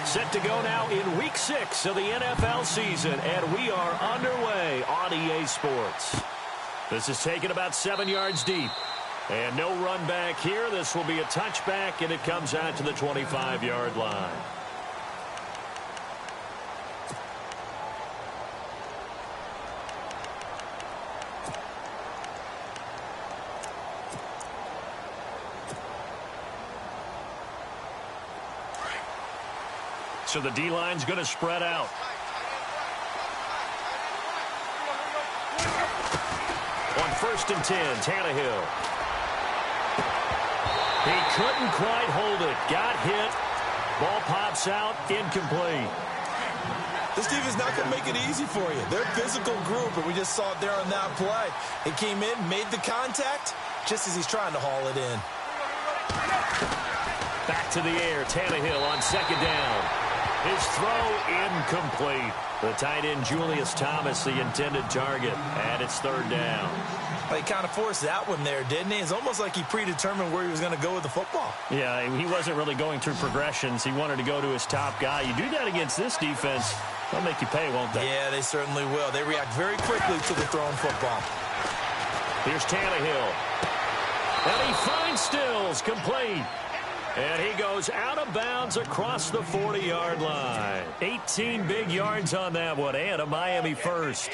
Set to go now in Week 6 of the NFL season, and we are underway on EA Sports. This is taken about 7 yards deep. And no run back here. This will be a touchback, and it comes out to the 25-yard line. So the D-line's going to spread out. On 1st and 10, Tannehill. He couldn't quite hold it. Got hit. Ball pops out. Incomplete. This defense is not going to make it easy for you. They're a physical group, and we just saw it there on that play. It came in, made the contact, just as he's trying to haul it in. Back to the air. Tannehill on 2nd down. His throw incomplete. The tight end Julius Thomas, the intended target, and it's 3rd down. Well, he kind of forced that one there, didn't he? It's almost like he predetermined where he was going to go with the football. Yeah, he wasn't really going through progressions. He wanted to go to his top guy. You do that against this defense, they'll make you pay, won't they? Yeah, they certainly will. They react very quickly to the thrown football. Here's Tannehill. And he finds Stills, complete. And he goes out of bounds across the 40-yard line. 18 big yards on that one, and a Miami first.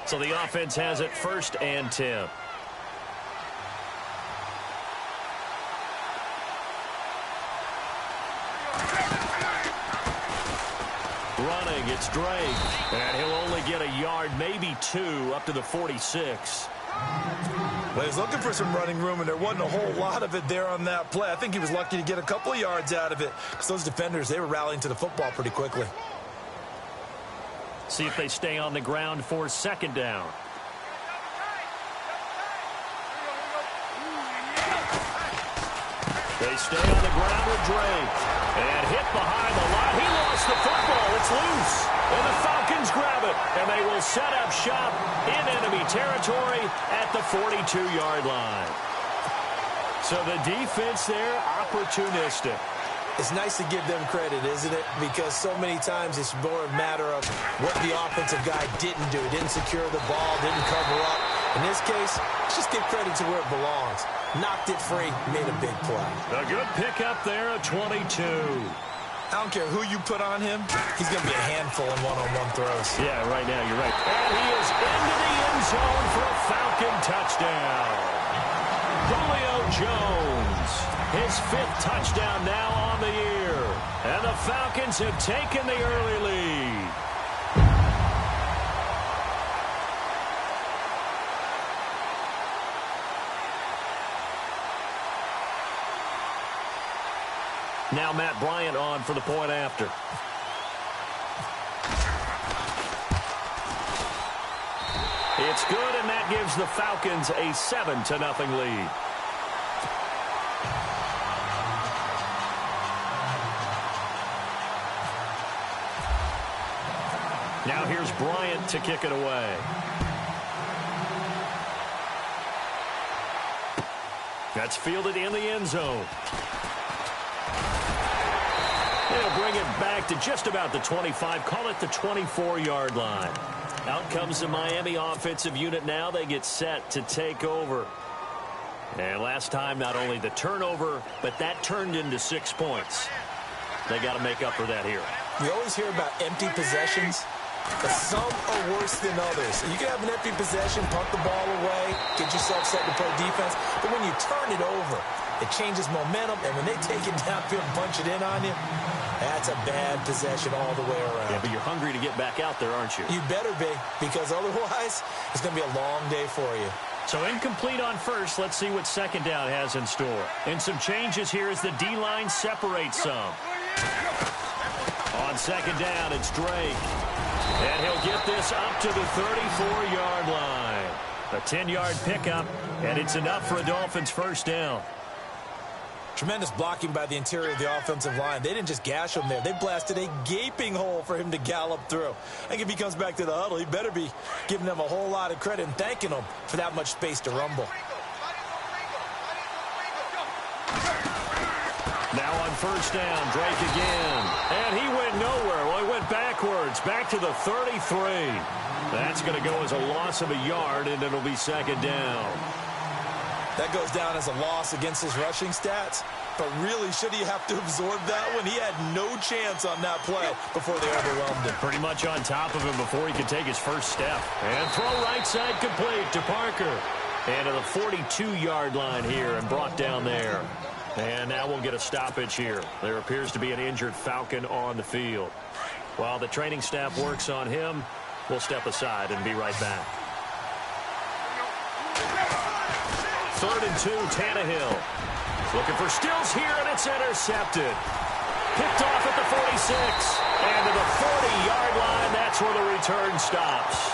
So the offense has it 1st and 10. Running, it's Drake. And he'll only get a yard, maybe 2, up to the 46. Well, he was looking for some running room, and there wasn't a whole lot of it there on that play. I think he was lucky to get a couple of yards out of it, because those defenders, they were rallying to the football pretty quickly. See if they stay on the ground for 2nd down. They stay on the ground with Drake. And hit behind the line. He lost the football. It's loose. And the Falcons grab it. And they will set up shop in enemy territory at the 42-yard line. So the defense there, opportunistic. It's nice to give them credit, isn't it? Because so many times it's more a matter of what the offensive guy didn't do. Didn't secure the ball, didn't cover up. In this case, let's just give credit to where it belongs. Knocked it free, made a big play. A good pickup there, a 22. I don't care who you put on him. He's going to be a handful in one-on-one throws. Yeah, right now, you're right. And he is into the end zone for a Falcon touchdown. Julio Jones, his 5th touchdown now on the year. And the Falcons have taken the early lead. Now Matt Bryant on for the point after. It's good, and that gives the Falcons a 7-0 lead. Now here's Bryant to kick it away. That's fielded in the end zone. They'll bring it back to just about the 25, call it the 24-yard line. Out comes the Miami offensive unit now. They get set to take over. And last time, not only the turnover, but that turned into 6 points. They got to make up for that here. We always hear about empty possessions, but some are worse than others. You can have an empty possession, punt the ball away, get yourself set to play defense, but when you turn it over, it changes momentum, and when they take it downfield and punch it in on you, that's a bad possession all the way around. Yeah, but you're hungry to get back out there, aren't you? You better be, because otherwise it's going to be a long day for you. So incomplete on 1st. Let's see what 2nd down has in store. And some changes here as the D-line separates some. On 2nd down, it's Drake. And he'll get this up to the 34-yard line. A 10-yard pickup, and it's enough for a Dolphins 1st down. Tremendous blocking by the interior of the offensive line. They didn't just gash him there. They blasted a gaping hole for him to gallop through. I think if he comes back to the huddle, he better be giving them a whole lot of credit and thanking them for that much space to rumble. Now on 1st down, Drake again. And he wins backwards, back to the 33. That's going to go as a loss of a yard, and it'll be second down. That goes down as a loss against his rushing stats. But really, should he have to absorb that one? He had no chance on that play before they overwhelmed him. Pretty much on top of him before he could take his first step. And throw right side complete to Parker. And to the 42-yard line here and brought down there. And now we'll get a stoppage here. There appears to be an injured Falcon on the field. While the training staff works on him, we'll step aside and be right back. 3rd and 2, Tannehill. Looking for Stills here, and it's intercepted. Picked off at the 46. And to the 40-yard line, that's where the return stops.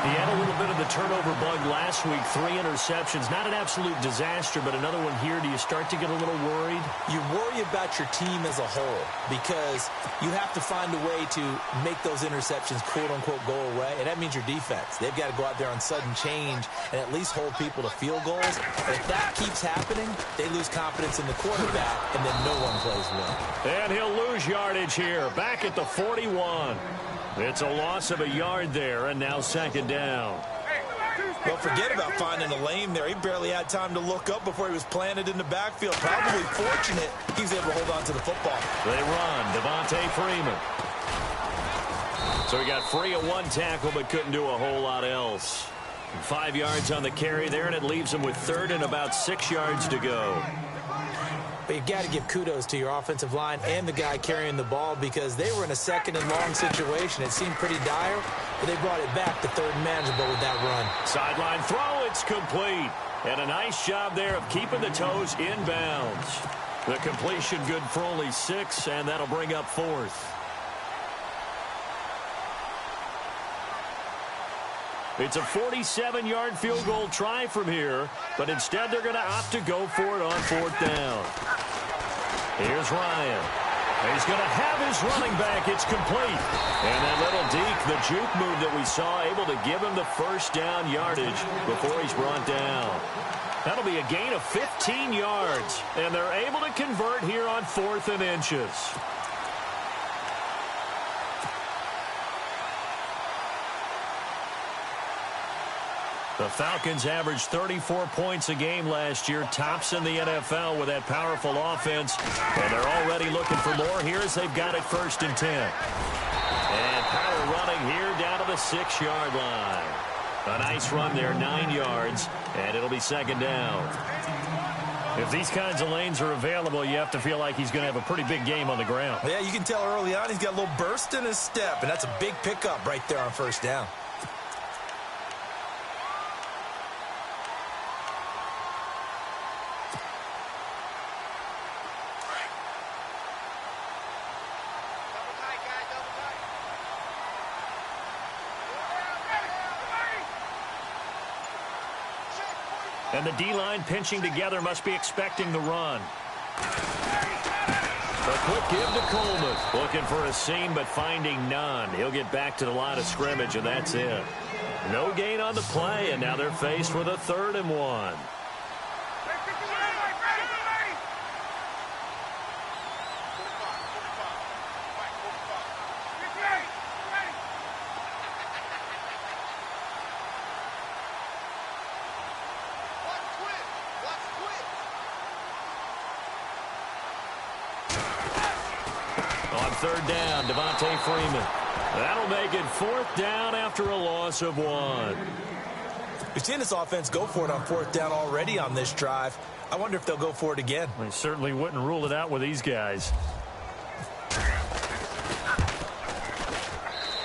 He had a little bit of the turnover bug last week, 3 interceptions. Not an absolute disaster, but another one here. Do you start to get a little worried? You worry about your team as a whole because you have to find a way to make those interceptions, quote-unquote, go away, and that means your defense. They've got to go out there on sudden change and at least hold people to field goals. And if that keeps happening, they lose confidence in the quarterback, and then no one plays well. And he'll lose yardage here, back at the 41. It's a loss of a yard there, and now second down. Well, forget about finding a lane there. He barely had time to look up before he was planted in the backfield. Probably fortunate he was able to hold on to the football. They run. Devontae Freeman. So he got free of 1 tackle, but couldn't do a whole lot else. 5 yards on the carry there, and it leaves him with 3rd and about 6 yards to go. But you've got to give kudos to your offensive line and the guy carrying the ball because they were in a 2nd and long situation. It seemed pretty dire, but they brought it back to 3rd and manageable with that run. Sideline throw, it's complete. And a nice job there of keeping the toes inbounds. The completion good for only 6, and that'll bring up 4th. It's a 47-yard field goal try from here, but instead they're going to opt to go for it on 4th down. Here's Ryan. He's going to have his running back. It's complete. And that little deke, the juke move that we saw, able to give him the first down yardage before he's brought down. That'll be a gain of 15 yards, and they're able to convert here on 4th and inches. The Falcons averaged 34 points a game last year, tops in the NFL with that powerful offense. And they're already looking for more here as they've got it 1st and 10. And power running here down to the 6-yard line. A nice run there, 9 yards, and it'll be second down. If these kinds of lanes are available, you have to feel like he's going to have a pretty big game on the ground. Yeah, you can tell early on he's got a little burst in his step, and that's a big pickup right there on 1st down. And the D-line pinching together must be expecting the run. A quick give to Coleman. Looking for a seam, but finding none. He'll get back to the line of scrimmage, and that's it. No gain on the play, and now they're faced with a 3rd and 1. On 3rd down, Devontae Freeman. That'll make it 4th down after a loss of 1. We've seen this offense go for it on 4th down already on this drive. I wonder if they'll go for it again. They certainly wouldn't rule it out with these guys.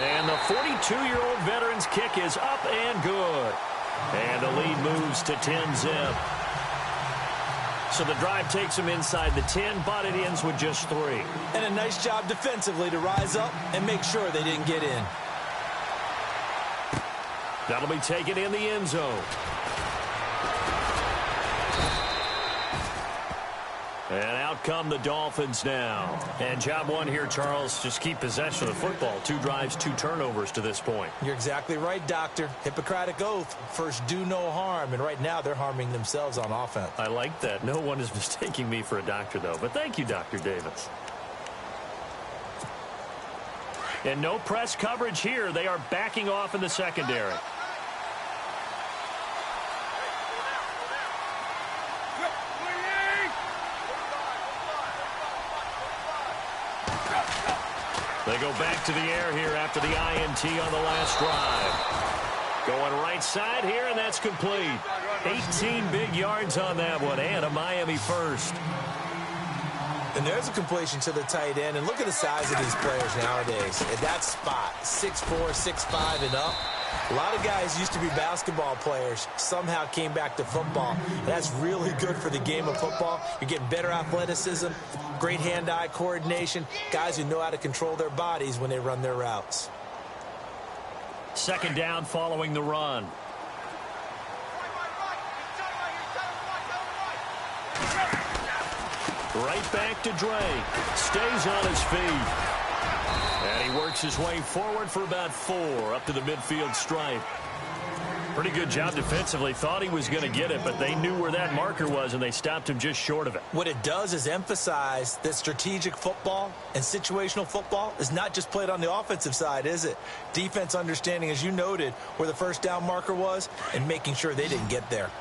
And the 42-year-old veteran's kick is up and good. And the lead moves to 10-zip. So the drive takes them inside the 10, but it ends with just 3. And a nice job defensively to rise up and make sure they didn't get in. That'll be taken in the end zone. And out come the Dolphins now. And job 1 here, Charles, just keep possession of the football. 2 drives, 2 turnovers to this point. You're exactly right, Doctor. Hippocratic oath. First, do no harm. And right now, they're harming themselves on offense. I like that. No one is mistaking me for a doctor, though. But thank you, Dr. Davis. And no press coverage here. They are backing off in the secondary. They go back to the air here after the INT on the last drive. Going right side here, and that's complete. 18 big yards on that one, and a Miami first. And there's a completion to the tight end. And look at the size of these players nowadays. At that spot, 6'4", 6'5", and up. A lot of guys used to be basketball players, somehow came back to football. That's really good for the game of football. You're getting better athleticism, great hand-eye coordination, guys who know how to control their bodies when they run their routes. Second down following the run. Right back to Drake. Stays on his feet. And he works his way forward for about 4 up to the midfield stripe. Pretty good job defensively. Thought he was going to get it, but they knew where that marker was, and they stopped him just short of it. What it does is emphasize that strategic football and situational football is not just played on the offensive side, is it? Defense understanding, as you noted, where the first down marker was and making sure they didn't get there.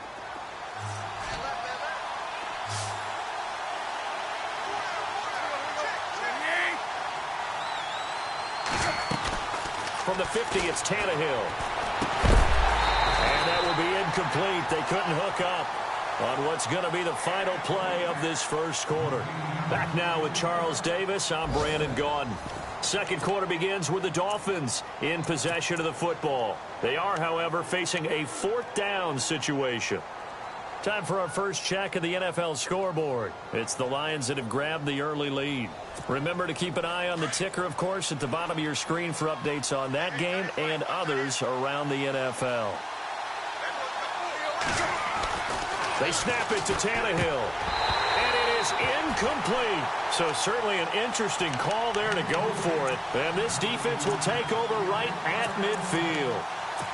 From the 50, it's Tannehill. And that will be incomplete. They couldn't hook up on what's going to be the final play of this first quarter. Back now with Charles Davis. I'm Brandon Gaudin. Second quarter begins with the Dolphins in possession of the football. They are, however, facing a 4th down situation. Time for our first check of the NFL scoreboard. It's the Lions that have grabbed the early lead. Remember to keep an eye on the ticker, of course, at the bottom of your screen for updates on that game and others around the NFL. They snap it to Tannehill. And it is incomplete. So certainly an interesting call there to go for it. And this defense will take over right at midfield.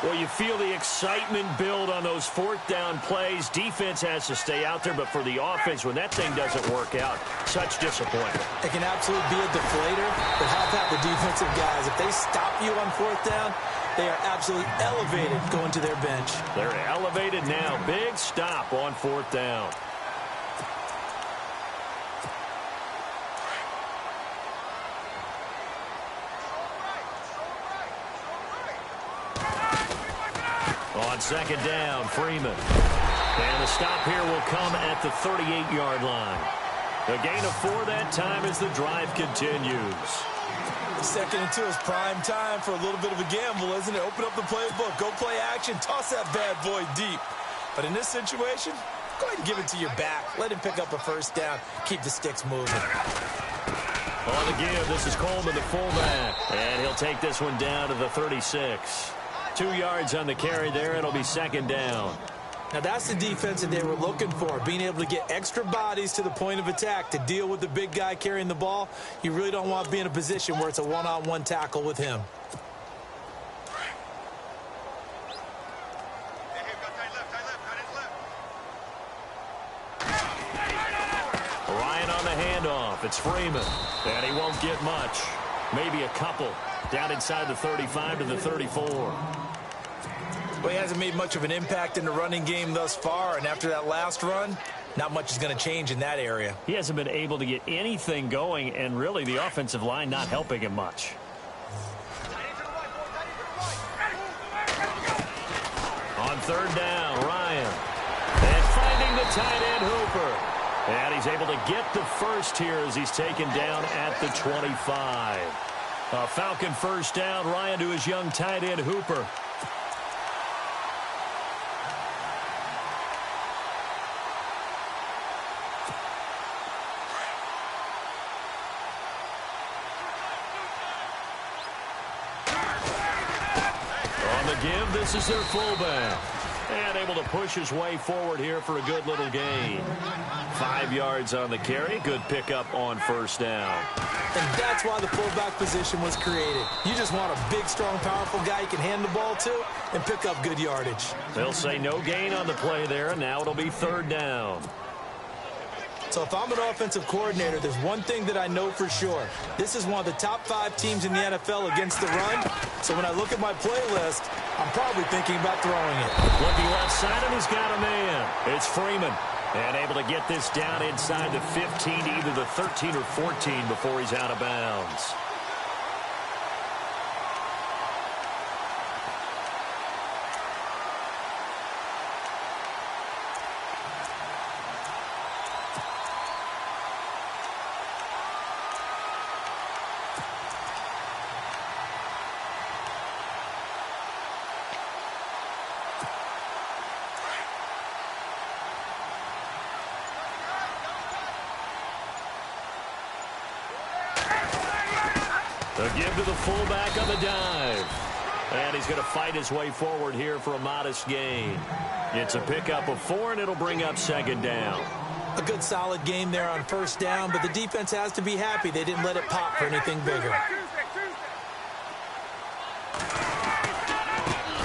Well, you feel the excitement build on those 4th down plays. Defense has to stay out there, but for the offense, when that thing doesn't work out, such disappointment. It can absolutely be a deflator, but how about the defensive guys? If they stop you on 4th down, they are absolutely elevated going to their bench. They're elevated now. Big stop on 4th down. On second down, Freeman. And the stop here will come at the 38-yard line. A gain of 4 that time as the drive continues. Second and 2 is prime time for a little bit of a gamble, isn't it? Open up the playbook, go play action, toss that bad boy deep. But in this situation, go ahead and give it to your back. Let him pick up a first down. Keep the sticks moving. On the give, this is Coleman, the fullback. And he'll take this one down to the 36. 2 yards on the carry there. It'll be second down. Now, that's the defense that they were looking for, being able to get extra bodies to the point of attack to deal with the big guy carrying the ball. You really don't want to be in a position where it's a one-on-one tackle with him. Ryan on the handoff. It's Freeman. And he won't get much. Maybe a couple. Down inside the 35 to the 34. Well, he hasn't made much of an impact in the running game thus far, and after that last run, not much is going to change in that area. He hasn't been able to get anything going, and really the offensive line not helping him much. On third down, Ryan. And finding the tight end, Hooper. And he's able to get the first here as he's taken down at the 25. A Falcon first down. Ryan to his young tight end, Hooper. On the give, this is their fullback. And able to push his way forward here for a good little gain. 5 yards on the carry. Good pickup on first down. And that's why the fullback position was created. You just want a big, strong, powerful guy you can hand the ball to and pick up good yardage. They'll say no gain on the play there, and now it'll be third down. So if I'm an offensive coordinator, there's one thing that I know for sure. This is one of the top 5 teams in the NFL against the run. So when I look at my playlist, I'm probably thinking about throwing it. Looking left side, and he's got a man. It's Freeman. And able to get this down inside the 15 to either the 13 or 14 before he's out of bounds. The give to the fullback on the dive. And he's going to fight his way forward here for a modest gain. It's a pickup of 4, and it'll bring up second down. A good solid game there on first down, but the defense has to be happy they didn't let it pop for anything bigger.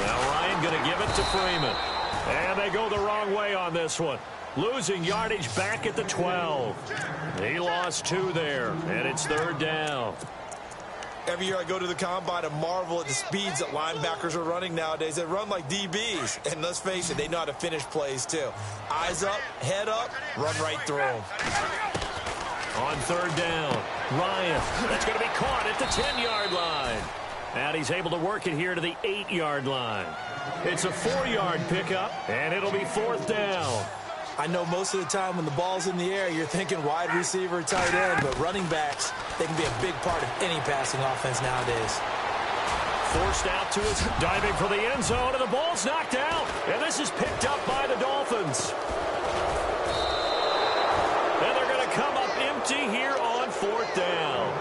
Now Ryan going to give it to Freeman. And they go the wrong way on this one. Losing yardage back at the 12. He lost 2 there, and it's third down. Every year I go to the combine and marvel at the speeds that linebackers are running nowadays. They run like DBs. And let's face it, they know how to finish plays too. Eyes up, head up, run right through them. On third down, Ryan. That's going to be caught at the 10-yard line. And he's able to work it here to the 8-yard line. It's a 4-yard pickup, and it'll be fourth down. I know most of the time when the ball's in the air, you're thinking wide receiver, tight end, but running backs, they can be a big part of any passing offense nowadays. Forced out to his diving for the end zone, and the ball's knocked out. And this is picked up by the Dolphins. And they're going to come up empty here on fourth down.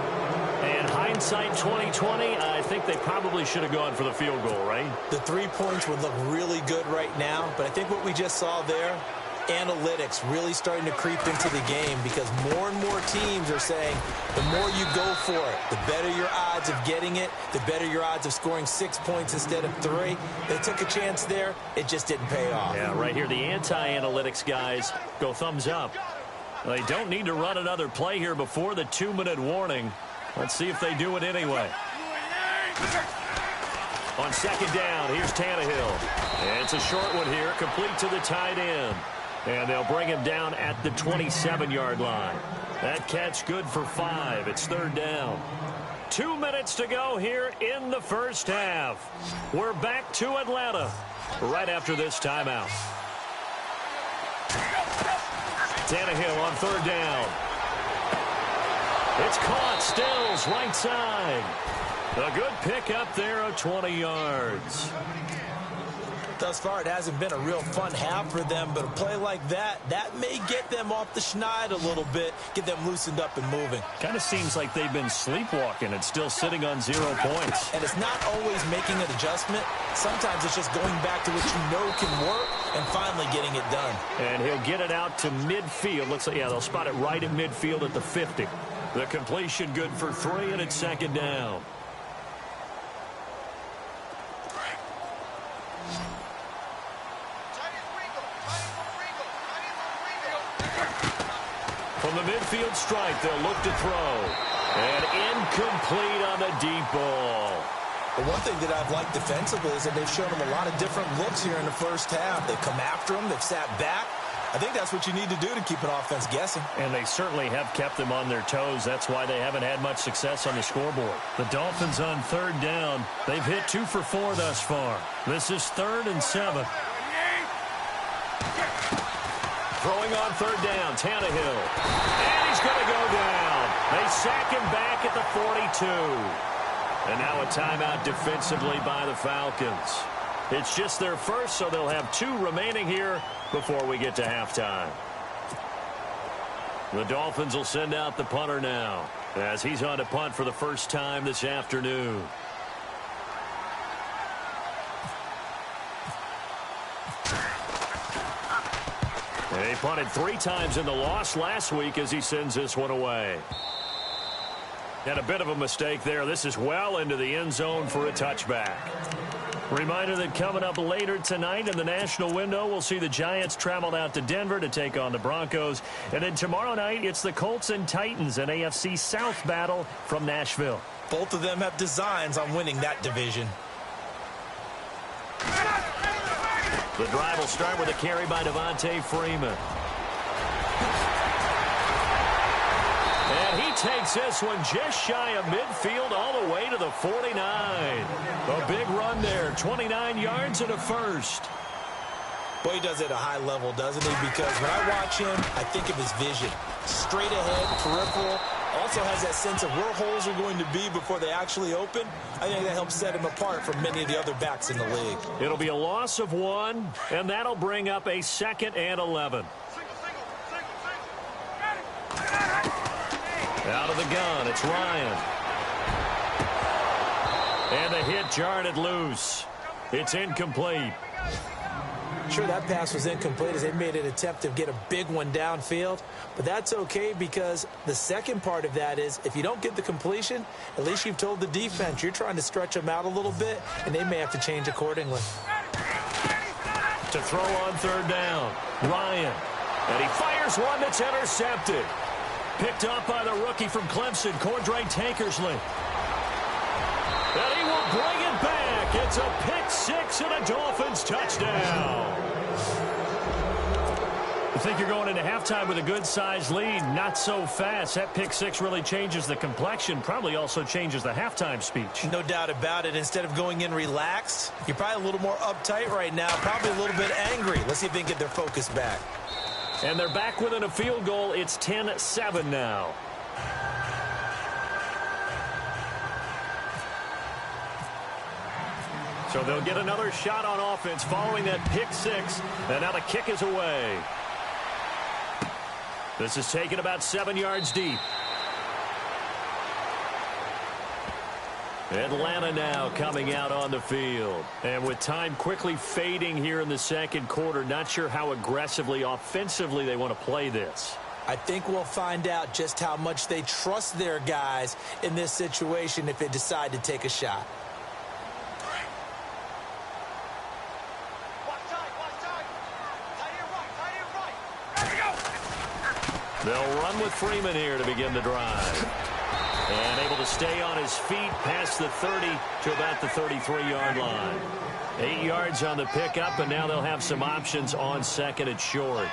And hindsight 2020, I think they probably should have gone for the field goal, right? The 3 points would look really good right now, but I think what we just saw there, analytics really starting to creep into the game, because more and more teams are saying the more you go for it, the better your odds of getting it, the better your odds of scoring 6 points instead of 3. They took a chance there. It just didn't pay off. Yeah, right here, the anti-analytics guys go thumbs up. They don't need to run another play here before the 2-minute warning. Let's see if they do it anyway. On second down, here's Tannehill. And it's a short one here, complete to the tight end. And they'll bring him down at the 27-yard line. That catch good for 5. It's third down. 2 minutes to go here in the first half. We're back to Atlanta right after this timeout. Tannehill on third down. It's caught. Stills right side. A good pickup there of 20 yards. Thus far, it hasn't been a real fun half for them, but a play like that may get them off the schneid a little bit, get them loosened up and moving. Kind of seems like they've been sleepwalking and still sitting on 0 points. And it's not always making an adjustment. Sometimes it's just going back to what you know can work and finally getting it done. And he'll get it out to midfield. Looks like, yeah, they'll spot it right at midfield at the 50. The completion good for 3, and it's second down. From the midfield stripe, they'll look to throw. And incomplete on the deep ball. The one thing that I've liked defensively is that they've shown them a lot of different looks here in the first half. They've come after them. They've sat back. I think that's what you need to do to keep an offense guessing. And they certainly have kept them on their toes. That's why they haven't had much success on the scoreboard. The Dolphins on third down. They've hit 2 for 4 thus far. This is 3rd and 7. Throwing on third down, Tannehill. And he's going to go down. They sack him back at the 42. And now a timeout defensively by the Falcons. It's just their first, so they'll have 2 remaining here before we get to halftime. The Dolphins will send out the punter now, as he's on to punt for the first time this afternoon. He punted 3 times in the loss last week as he sends this one away. And a bit of a mistake there. This is well into the end zone for a touchback. Reminder that coming up later tonight in the national window, we'll see the Giants travel out to Denver to take on the Broncos. And then tomorrow night, it's the Colts and Titans, an AFC South battle from Nashville. Both of them have designs on winning that division. The drive will start with a carry by Devontae Freeman. And he takes this one just shy of midfield all the way to the 49. A big run there, 29 yards and a first. Boy, he does it at a high level, doesn't he? Because when I watch him, I think of his vision. Straight ahead, peripheral. Also has that sense of where holes are going to be before they actually open. I think that helps set him apart from many of the other backs in the league. It'll be a loss of 1, and that'll bring up a 2nd and 11. Out of the gun, it's Ryan. And the hit jarred it loose. It's incomplete. Sure, that pass was incomplete as they made an attempt to get a big one downfield. But that's okay because the second part of that is if you don't get the completion, at least you've told the defense you're trying to stretch them out a little bit, and they may have to change accordingly. To throw on 3rd down, Ryan. And he fires one that's intercepted. Picked up by the rookie from Clemson, Cordray Tankersley. And he will bring it back. It's a pick 6 and a Dolphins touchdown. You think you're going into halftime with a good-sized lead. Not so fast. That pick 6 really changes the complexion. Probably also changes the halftime speech. No doubt about it. Instead of going in relaxed, you're probably a little more uptight right now. Probably a little bit angry. Let's see if they can get their focus back. And they're back within a field goal. It's 10-7 now. So they'll get another shot on offense following that pick 6. And now the kick is away. This is taken about 7 yards deep. Atlanta now coming out on the field. And with time quickly fading here in the second quarter, not sure how aggressively, offensively they want to play this. I think we'll find out just how much they trust their guys in this situation if they decide to take a shot. They'll run with Freeman here to begin the drive. And able to stay on his feet past the 30 to about the 33-yard line. 8 yards on the pickup, and now they'll have some options on 2nd and short.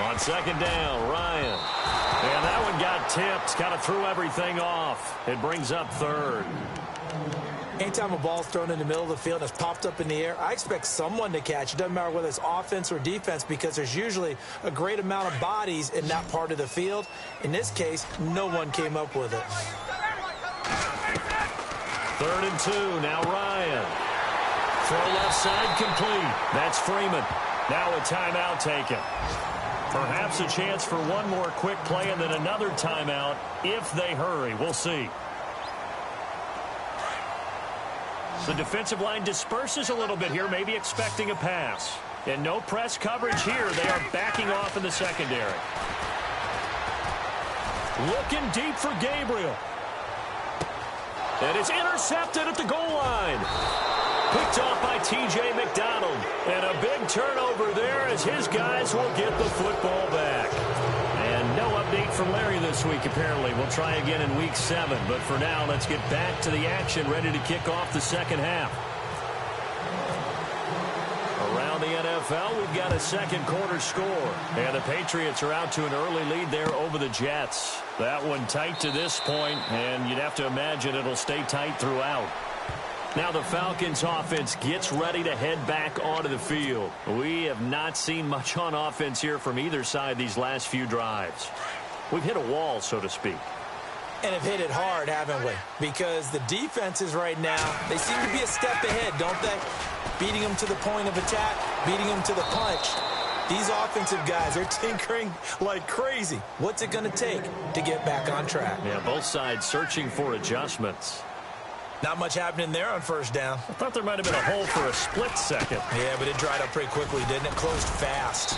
On 2nd down, Ryan. And that one got tipped. Kind of threw everything off. It brings up 3rd. Anytime a ball's thrown in the middle of the field and it's popped up in the air, I expect someone to catch. It doesn't matter whether it's offense or defense because there's usually a great amount of bodies in that part of the field. In this case, no one came up with it. 3rd and 2, now Ryan. Throw left side complete. That's Freeman. Now a timeout taken. Perhaps a chance for one more quick play and then another timeout if they hurry. We'll see. The defensive line disperses a little bit here, maybe expecting a pass. And no press coverage here. They are backing off in the secondary. Looking deep for Gabriel. And it's intercepted at the goal line. Picked off by T.J. McDonald. And a big turnover there as his guys will get the football back. And no update from Larry this week, apparently. We'll try again in Week 7. But for now, let's get back to the action, ready to kick off the second half. Around the NFL, we've got a second quarter score. And the Patriots are out to an early lead there over the Jets. That one tight to this point, and you'd have to imagine it'll stay tight throughout. Now the Falcons offense gets ready to head back onto the field. We have not seen much on offense here from either side these last few drives. We've hit a wall, so to speak. And have hit it hard, haven't we? Because the defenses right now, they seem to be a step ahead, don't they? Beating them to the point of attack, beating them to the punch. These offensive guys are tinkering like crazy. What's it going to take to get back on track? Yeah, both sides searching for adjustments. Not much happening there on 1st down. I thought there might have been a hole for a split second. Yeah, but it dried up pretty quickly, didn't it? Closed fast.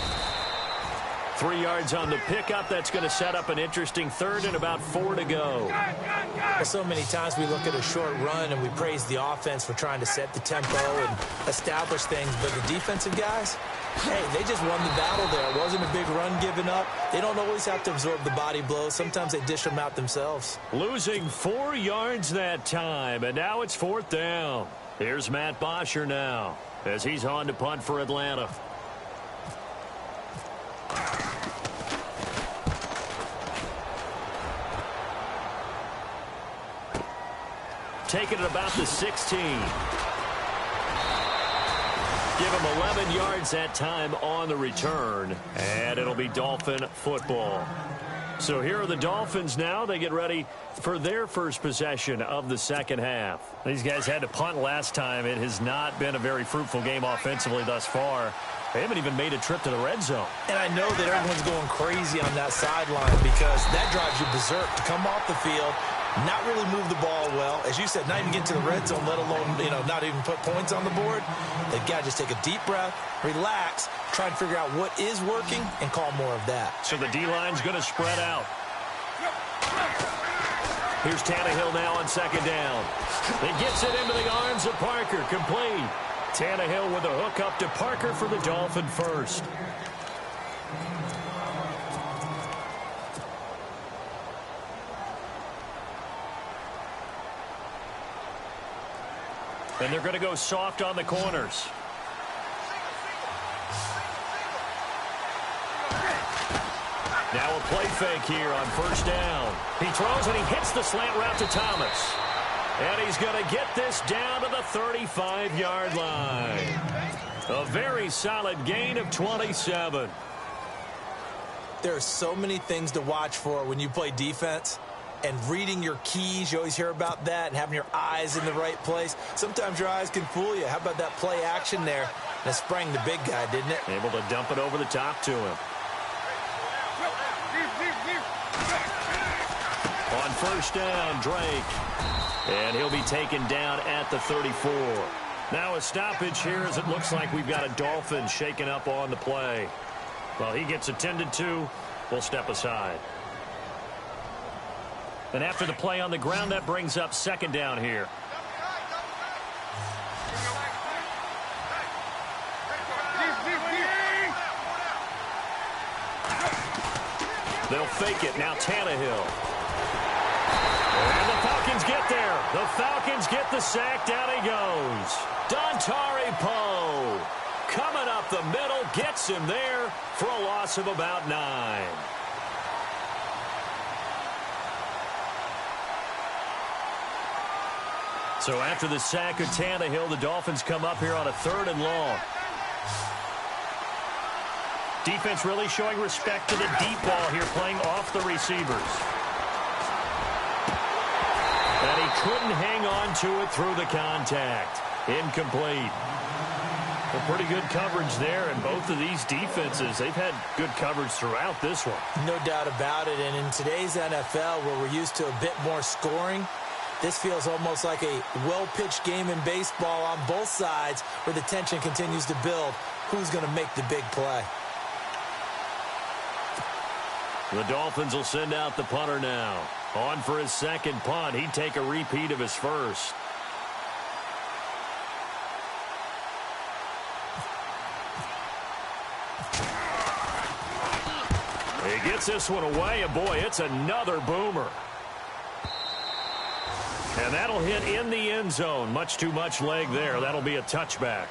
3 yards on the pickup. That's going to set up an interesting third and about 4 to go. Well, so many times we look at a short run and we praise the offense for trying to set the tempo and establish things. But the defensive guys, hey, they just won the battle there. It wasn't a big run given up. They don't always have to absorb the body blows. Sometimes they dish them out themselves. Losing 4 yards that time, and now it's 4th down. Here's Matt Bosher now as he's on to punt for Atlanta. Taking it about the 16. Give him 11 yards that time on the return, and it'll be Dolphin football. So here are the Dolphins now. They get ready for their first possession of the second half. These guys had to punt last time. It has not been a very fruitful game offensively thus far. They haven't even made a trip to the red zone. And I know that everyone's going crazy on that sideline because that drives you berserk to come off the field, not really move the ball well. As you said, not even get to the red zone, let alone, not even put points on the board. They've got to just take a deep breath, relax, try and figure out what is working, and call more of that. So the D-line's going to spread out. Here's Tannehill now on second down. He gets it into the arms of Parker, complete. Tannehill with a hook up to Parker for the Dolphin first. And they're going to go soft on the corners. Now a play fake here on first down. He throws and he hits the slant route to Thomas. And he's going to get this down to the 35-yard line. A very solid gain of 27. There are so many things to watch for when you play defense. And reading your keys, you always hear about that, and having your eyes in the right place. Sometimes your eyes can fool you. How about that play action there? And it sprang the big guy, didn't it? Able to dump it over the top to him. On first down, Drake. And he'll be taken down at the 34. Now a stoppage here as it looks like we've got a Dolphin shaken up on the play. Well, he gets attended to. We'll step aside. And after the play on the ground, that brings up second down here. They'll fake it. Now Tannehill. And the Falcons get there. The Falcons get the sack. Down he goes. Dontari Poe coming up the middle. Gets him there for a loss of about 9. So after the sack of Tannehill, the Dolphins come up here on a 3rd and long. Defense really showing respect to the deep ball here, playing off the receivers. And he couldn't hang on to it through the contact. Incomplete. Well, pretty good coverage there, and both of these defenses, they've had good coverage throughout this one. No doubt about it, and in today's NFL, where we're used to a bit more scoring, this feels almost like a well-pitched game in baseball on both sides where the tension continues to build. Who's going to make the big play? The Dolphins will send out the punter now. On for his second punt. He'd take a repeat of his first. He gets this one away, and boy, it's another boomer. And that'll hit in the end zone. Much too much leg there. That'll be a touchback.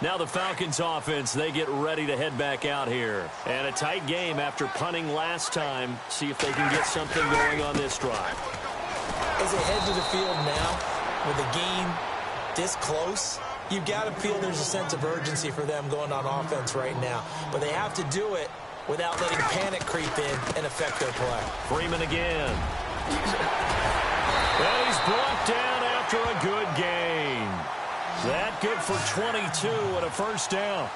Now the Falcons offense, they get ready to head back out here. And a tight game after punting last time. See if they can get something going on this drive. As they head to the field now, with the game this close, you've got to feel there's a sense of urgency for them going on offense right now. But they have to do it without letting panic creep in and affect their play. Freeman again. And he's brought down after a good gain. That good for 22 and a first down.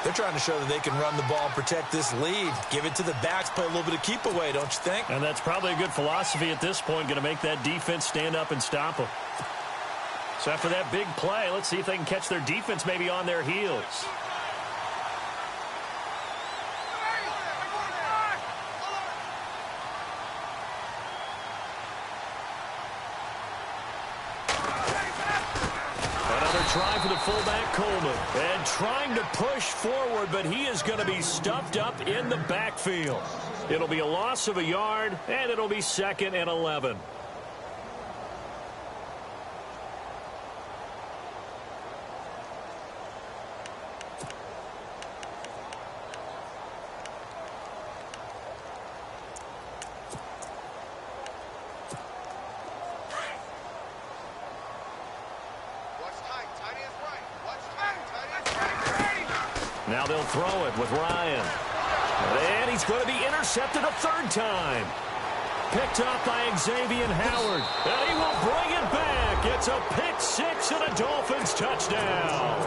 They're trying to show that they can run the ball and protect this lead. Give it to the backs, play a little bit of keep away, don't you think? And that's probably a good philosophy at this point, going to make that defense stand up and stop them. So after that big play, let's see if they can catch their defense maybe on their heels. Try for the fullback, Coleman. And trying to push forward, but he is going to be stuffed up in the backfield. It'll be a loss of a yard, and it'll be 2nd and 11. Now they'll throw it with Ryan. And he's going to be intercepted a 3rd time. Picked up by Xavier Howard. And he will bring it back. It's a pick 6 and a Dolphins touchdown.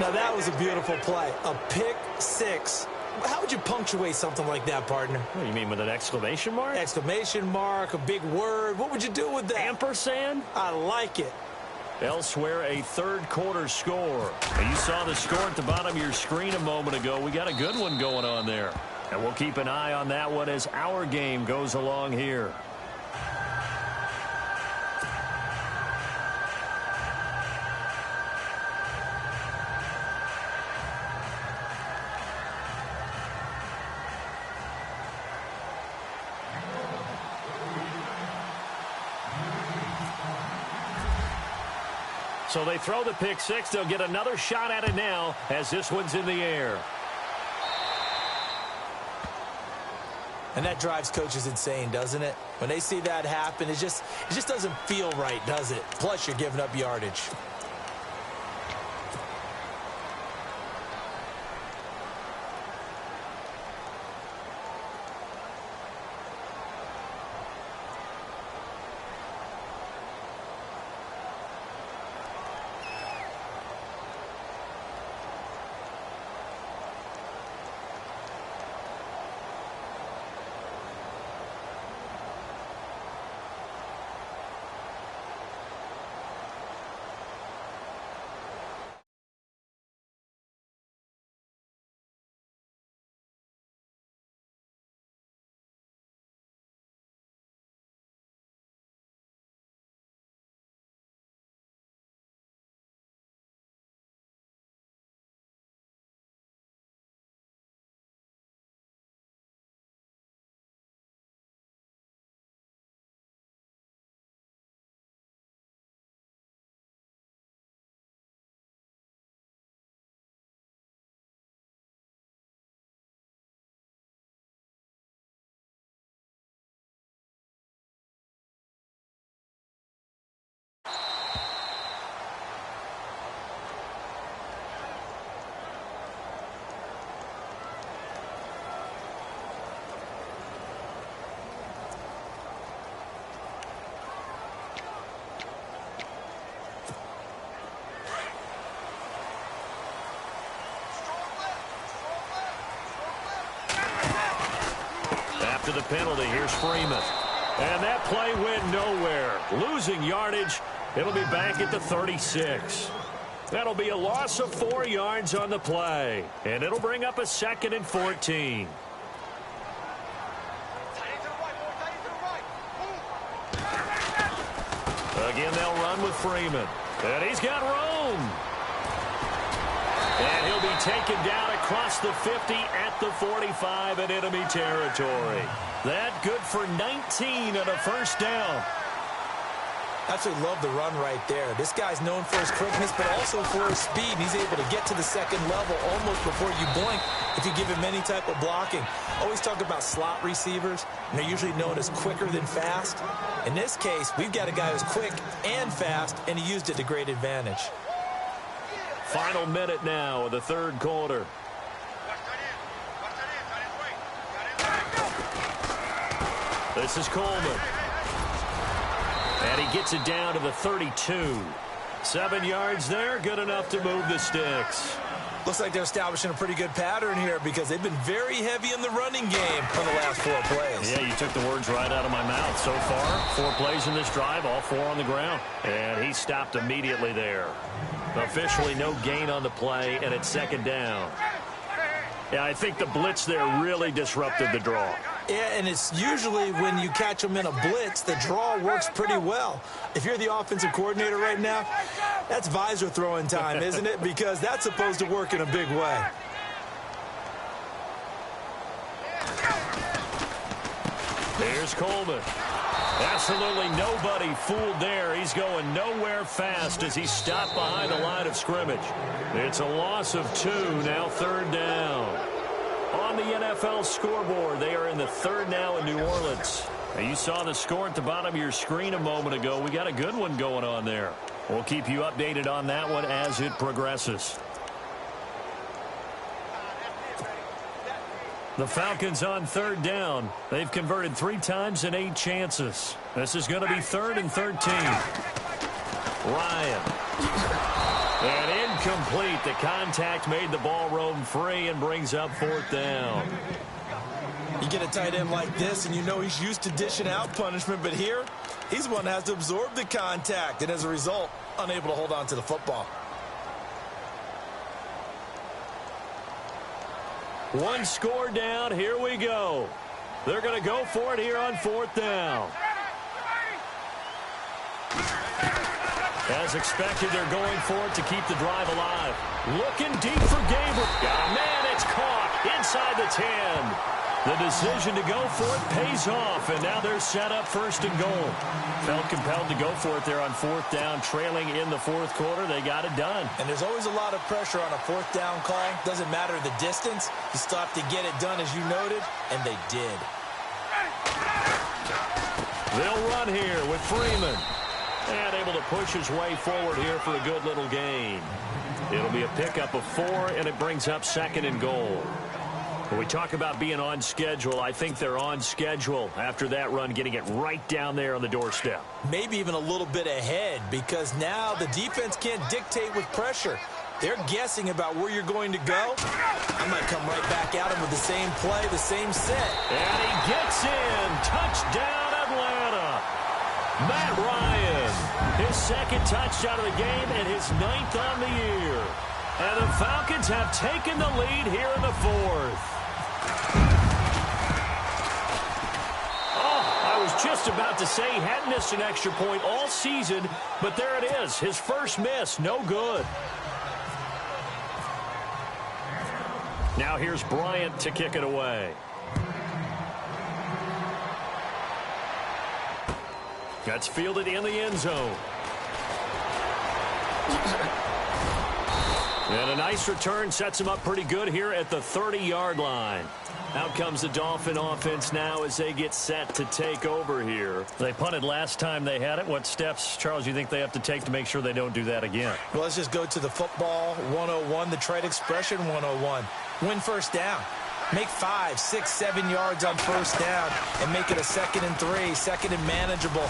Now that was a beautiful play. A pick 6. How would you punctuate something like that, partner? What do you mean, with an exclamation mark? Exclamation mark, a big word. What would you do with that? Ampersand? I like it. Elsewhere, a 3rd quarter score. And you saw the score at the bottom of your screen a moment ago. We got a good one going on there. And we'll keep an eye on that one as our game goes along here. So they throw the pick 6. They'll get another shot at it now as this one's in the air. And that drives coaches insane, doesn't it? When they see that happen, it just doesn't feel right, does it? Plus, you're giving up yardage. After the penalty, here's Freeman. And that play went nowhere. Losing yardage. It'll be back at the 36. That'll be a loss of 4 yards on the play. And it'll bring up a 2nd and 14. Again, they'll run with Freeman. And he's got room. And he'll be taken down across the 50 at the 45 in enemy territory. That good for 19 and a 1st down. Absolutely love the run right there. This guy's known for his quickness, but also for his speed. He's able to get to the 2nd level almost before you blink if you give him any type of blocking. Always talk about slot receivers, and they're usually known as quicker than fast. In this case, we've got a guy who's quick and fast, and he used it to great advantage. Final minute now of the 3rd quarter. This is Coleman. And he gets it down to the 32. 7 yards there, good enough to move the sticks. Looks like they're establishing a pretty good pattern here because they've been very heavy in the running game for the last 4 plays. Yeah, you took the words right out of my mouth. So far, 4 plays in this drive, all 4 on the ground. And he stopped immediately there. Officially no gain on the play, and it's 2nd down. Yeah, I think the blitz there really disrupted the draw. Yeah, and it's usually when you catch them in a blitz, the draw works pretty well. If you're the offensive coordinator right now, that's visor throwing time, isn't it? Because that's supposed to work in a big way. Here's Coleman. Absolutely nobody fooled there. He's going nowhere fast as he stopped behind the line of scrimmage. It's a loss of 2, now 3rd down. On the NFL scoreboard, they are in the 3rd now in New Orleans. Now, you saw the score at the bottom of your screen a moment ago. We got a good one going on there. We'll keep you updated on that one as it progresses. The Falcons on 3rd down. They've converted 3 times in 8 chances. This is going to be 3rd and 13. Ryan. And incomplete. The contact made the ball roam free and brings up 4th down. You get a tight end like this, and you know he's used to dishing out punishment, but here, he's the one that has to absorb the contact, and as a result, unable to hold on to the football. 1 score down. Here we go. They're going to go for it here on 4th down. As expected, they're going for it to keep the drive alive. Looking deep for Gabriel. Got a man. It's caught inside the 10. The decision to go for it pays off, and now they're set up 1st and goal. Felt compelled to go for it there on 4th down, trailing in the 4th quarter. They got it done. And there's always a lot of pressure on a 4th down call. Doesn't matter the distance. You still have to get it done, as you noted, and they did. They'll run here with Freeman. And able to push his way forward here for a good little gain. It'll be a pickup of 4, and it brings up 2nd and goal. When we talk about being on schedule, I think they're on schedule after that run, getting it right down there on the doorstep. Maybe even a little bit ahead, because now the defense can't dictate with pressure. They're guessing about where you're going to go. I might come right back at him with the same play, the same set. And he gets in. Touchdown, Atlanta. Matt Ryan, his 2nd touchdown of the game and his 9th on the year. And the Falcons have taken the lead here in the 4th. I was just about to say he hadn't missed an extra point all season, but there it is. His first miss, no good. Now here's Bryant to kick it away. That's fielded in the end zone. And a nice return sets him up pretty good here at the 30-yard line. Out comes the Dolphin offense now as they get set to take over here. They punted last time they had it. What steps, Charles, you think they have to take to make sure they don't do that again? Well, let's just go to the football 101, the trade expression 101. Win 1st down. Make 5, 6, 7 yards on 1st down and make it a 2nd and 3, 2nd and manageable.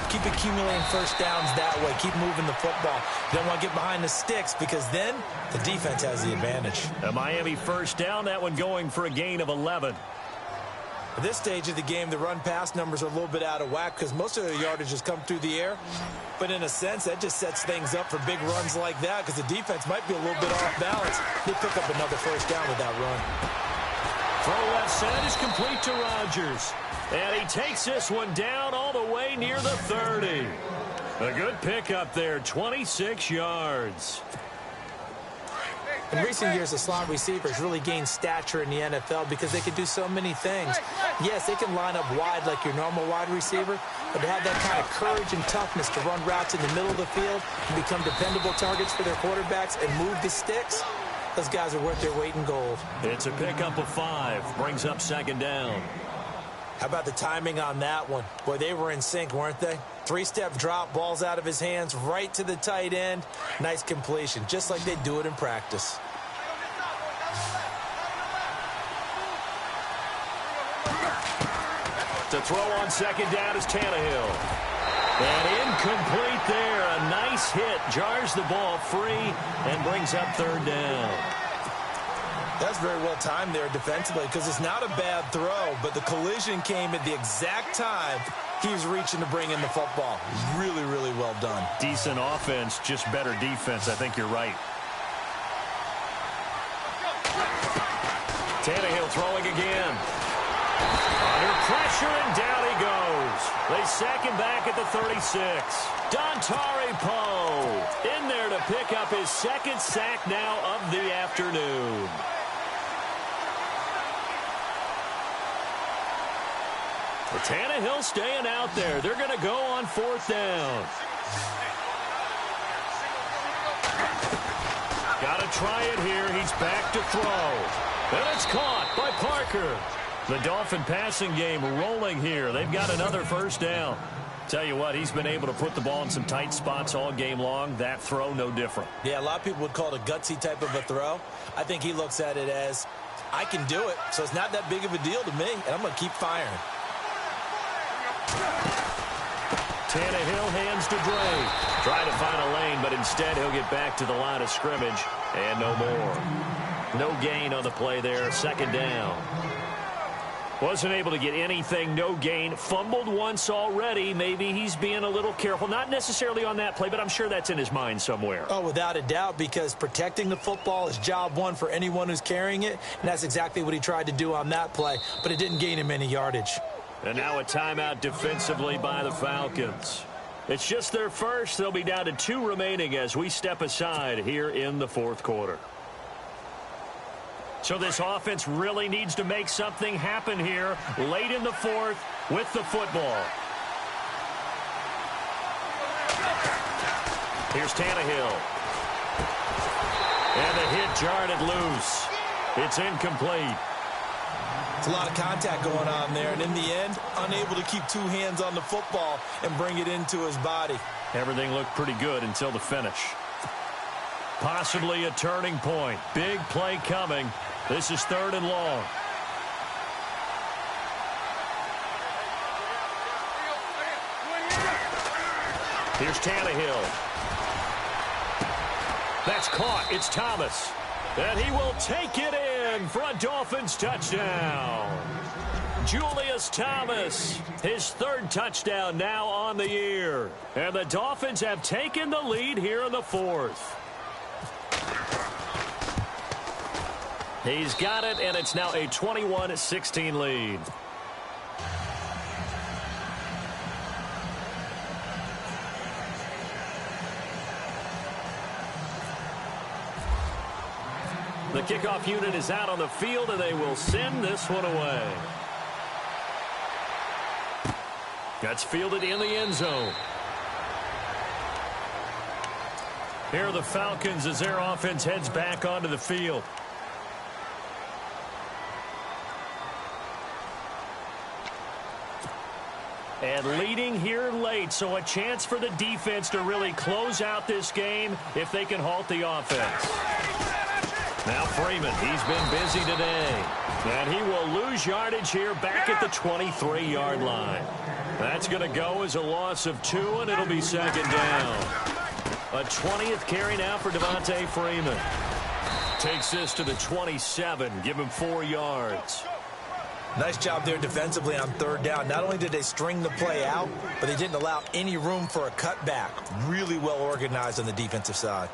Keep accumulating 1st downs that way. Keep moving the football. You don't want to get behind the sticks because then the defense has the advantage. A Miami 1st down, that one going for a gain of 11. At this stage of the game, the run-pass numbers are a little bit out of whack because most of their yardage has come through the air. But in a sense, that just sets things up for big runs like that because the defense might be a little bit off balance. They pick up another 1st down with that run. Throw left side is complete to Rodgers. And he takes this one down all the way near the 30. A good pickup there, 26 yards. In recent years, the slot receivers really gained stature in the NFL because they can do so many things. Yes, they can line up wide like your normal wide receiver, but to have that kind of courage and toughness to run routes in the middle of the field and become dependable targets for their quarterbacks and move the sticks, those guys are worth their weight in gold. It's a pickup of 5. Brings up 2nd down. How about the timing on that one? Boy, they were in sync, weren't they? 3-step drop, balls out of his hands, right to the tight end. Nice completion, just like they do it in practice. To throw on 2nd down is Tannehill. And incomplete there. A nice hit. Jars the ball free and brings up third down. That's very well timed there defensively because it's not a bad throw, but the collision came at the exact time he was reaching to bring in the football. Really, really well done. Decent offense, just better defense. I think you're right. Tannehill throwing again. Under pressure, and down he goes. They sack him back at the 36. Dontari Poe in there to pick up his second sack now of the afternoon. Tannehill staying out there. They're going to go on fourth down. Got to try it here. He's back to throw. And it's caught by Parker. The Dolphin passing game rolling here. They've got another first down. Tell you what, he's been able to put the ball in some tight spots all game long. That throw, no different. Yeah, a lot of people would call it a gutsy type of a throw. I think he looks at it as, I can do it, so it's not that big of a deal to me, and I'm going to keep firing. Tannehill hands to Drake. Trying to find a lane, but instead he'll get back to the line of scrimmage. And no more. No gain on the play there. Second down. Wasn't able to get anything. No gain. Fumbled once already. Maybe he's being a little careful. Not necessarily on that play, but I'm sure that's in his mind somewhere. Oh, without a doubt, because protecting the football is job one for anyone who's carrying it. And that's exactly what he tried to do on that play, but it didn't gain him any yardage. And now a timeout defensively by the Falcons. It's just their first. They'll be down to 2 remaining as we step aside here in the fourth quarter. So this offense really needs to make something happen here late in the fourth with the football. Here's Tannehill. And the hit jarred it loose. It's incomplete. It's a lot of contact going on there, and in the end, unable to keep 2 hands on the football and bring it into his body. Everything looked pretty good until the finish. Possibly a turning point. Big play coming. This is 3rd and long. Here's Tannehill. That's caught. It's Thomas. And he will take it in for a Dolphins touchdown. Julius Thomas, his 3rd touchdown now on the year. And the Dolphins have taken the lead here in the 4th. He's got it, and it's now a 21-16 lead. The kickoff unit is out on the field, and they will send this one away. That's fielded in the end zone. Here are the Falcons as their offense heads back onto the field. And leading here late, so a chance for the defense to really close out this game if they can halt the offense. Now Freeman, he's been busy today. And he will lose yardage here back at the 23-yard line. That's going to go as a loss of 2, and it'll be 2nd down. A 20th carry now for Devontae Freeman. Takes this to the 27, give him 4 yards. Nice job there defensively on 3rd down. Not only did they string the play out, but they didn't allow any room for a cutback. Really well organized on the defensive side.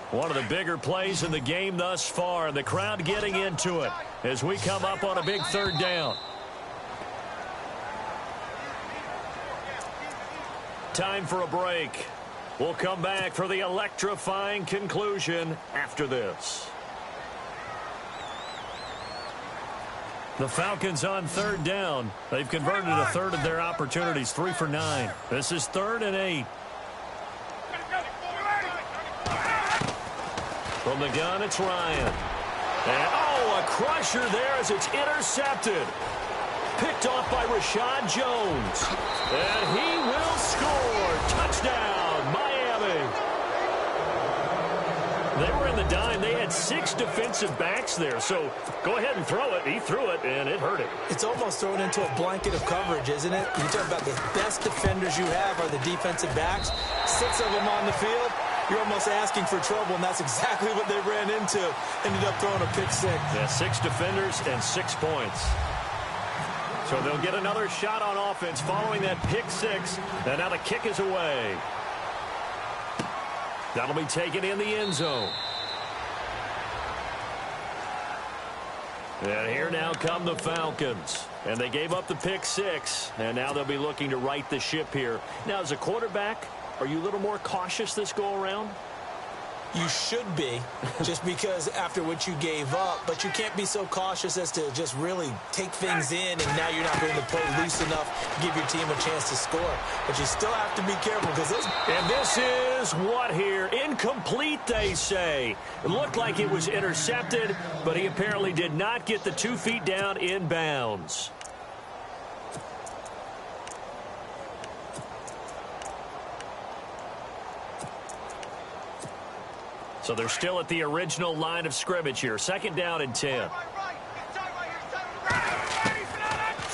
One of the bigger plays in the game thus far, and the crowd getting into it as we come up on a big 3rd down. Time for a break. We'll come back for the electrifying conclusion after this. The Falcons on 3rd down. They've converted a 1/3 of their opportunities, 3 for 9. This is 3rd and 8. From the gun, it's Ryan. And, a crusher there as it's intercepted. Picked off by Rashad Jones. And he will score. Touchdown, Miami. They were in the dime. They had 6 defensive backs there. So go ahead and throw it. He threw it, and it hurt him. It's almost thrown into a blanket of coverage, isn't it? You talk about the best defenders you have are the defensive backs. 6 of them on the field. You're almost asking for trouble, and that's exactly what they ran into. Ended up throwing a pick 6. Yeah, 6 defenders and 6 points. So they'll get another shot on offense following that pick 6. And now the kick is away. That'll be taken in the end zone. And here now come the Falcons. And they gave up the pick 6. And now they'll be looking to right the ship here. Now, as a quarterback, are you a little more cautious this go-around? You should be, just because after what you gave up. But you can't be so cautious as to just really take things in, and now you're not going to play loose enough to give your team a chance to score. But you still have to be careful because those... And this is what here? Incomplete, they say. It looked like it was intercepted, but he apparently did not get the 2 feet down in bounds. So they're still at the original line of scrimmage here. 2nd down and 10.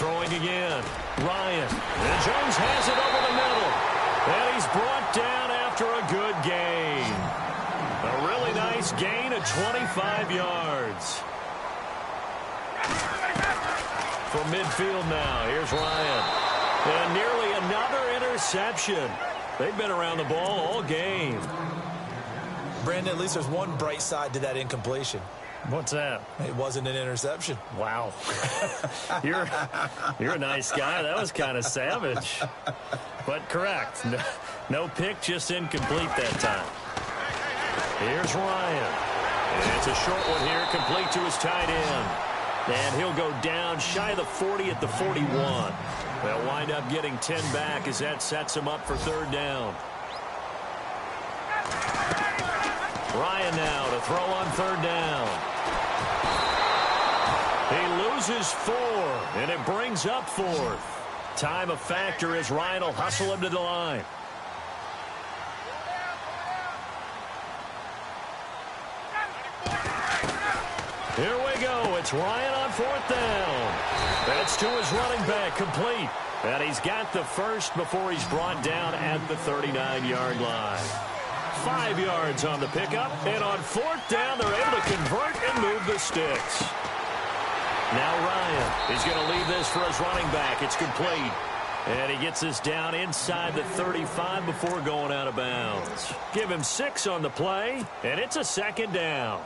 Throwing again. Ryan. And Jones has it over the middle. And he's brought down after a good gain. A really nice gain of 25 yards. From midfield now, here's Ryan. And nearly another interception. They've been around the ball all game. Brandon, at least there's one bright side to that incompletion. What's that? It wasn't an interception. Wow. You're a nice guy. That was kind of savage. But correct. No pick, just incomplete that time. Here's Ryan. And it's a short one here, complete to his tight end. And he'll go down shy of the 40 at the 41. They'll wind up getting 10 back as that sets him up for 3rd down. Ryan now to throw on 3rd down. He loses 4, and it brings up 4th. Time a factor as Ryan will hustle him to the line. Here we go. It's Ryan on 4th down. That's to his running back, complete. And he's got the first before he's brought down at the 39-yard line. 5 yards on the pickup, and on 4th down, they're able to convert and move the sticks. Now Ryan is going to leave this for his running back. It's complete. And he gets this down inside the 35 before going out of bounds. Give him 6 on the play, and it's a 2nd down.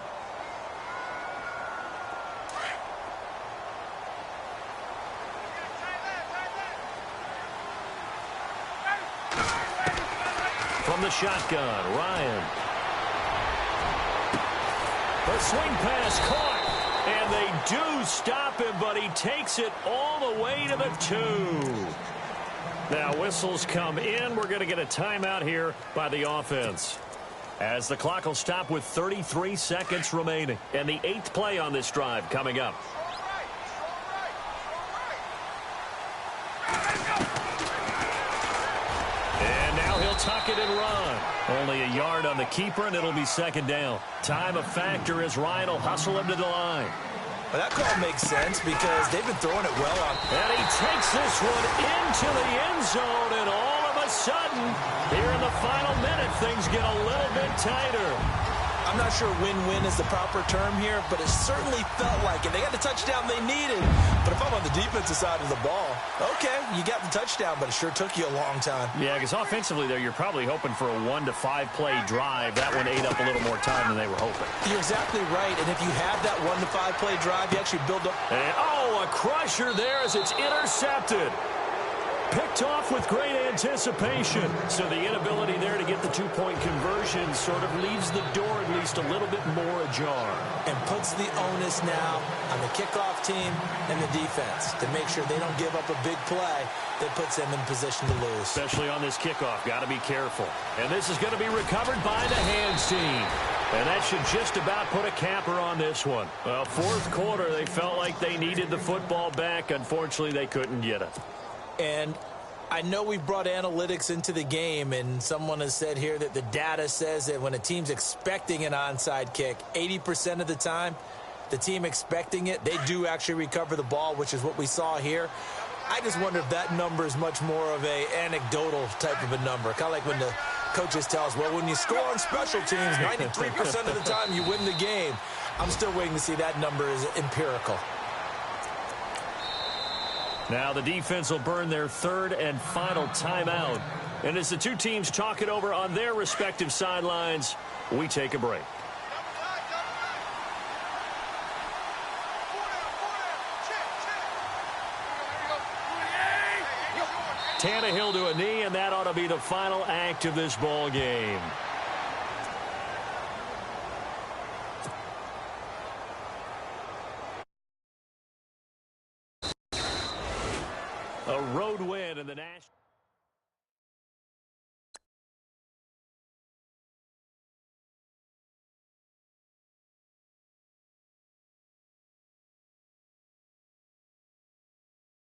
From the shotgun, Ryan. The swing pass caught. And they do stop him, but he takes it all the way to the 2. Now whistles come in. We're going to get a timeout here by the offense. As the clock will stop with 33 seconds remaining. And the 8th play on this drive coming up. Tuck it and run. Only a yard on the keeper, and it'll be 2nd down. Time a factor as Ryan will hustle him to the line. Well, that call makes sense because they've been throwing it well on. And he takes this one into the end zone, and all of a sudden, here in the final minute, things get a little bit tighter. I'm not sure win-win is the proper term here, but it certainly felt like it. They got the touchdown they needed. But if I'm on the defensive side of the ball, okay, you got the touchdown, but it sure took you a long time. Yeah, because offensively, though, you're probably hoping for a 1 to 5 play drive. That one ate up a little more time than they were hoping. You're exactly right, and if you have that 1 to 5 play drive, you actually build up. And, a crusher there as it's intercepted. Picked off with great anticipation. So the inability there to get the 2-point conversion sort of leaves the door at least a little bit more ajar. And puts the onus now on the kickoff team and the defense to make sure they don't give up a big play that puts them in position to lose. Especially on this kickoff. Got to be careful. And this is going to be recovered by the hands team. And that should just about put a capper on this one. Well, 4th quarter, they felt like they needed the football back. Unfortunately, they couldn't get it. And I know we've brought analytics into the game, and someone has said here that the data says that when a team's expecting an onside kick, 80% of the time, the team expecting it, they do actually recover the ball, which is what we saw here. I just wonder if that number is much more of a anecdotal type of a number, kind of like when the coaches tell us, well, when you score on special teams, 93% of the time you win the game. I'm still waiting to see that number is empirical. Now the defense will burn their third and final timeout. And as the two teams talk it over on their respective sidelines, we take a break. Tannehill to a knee, and that ought to be the final act of this ball game. A road win in the national.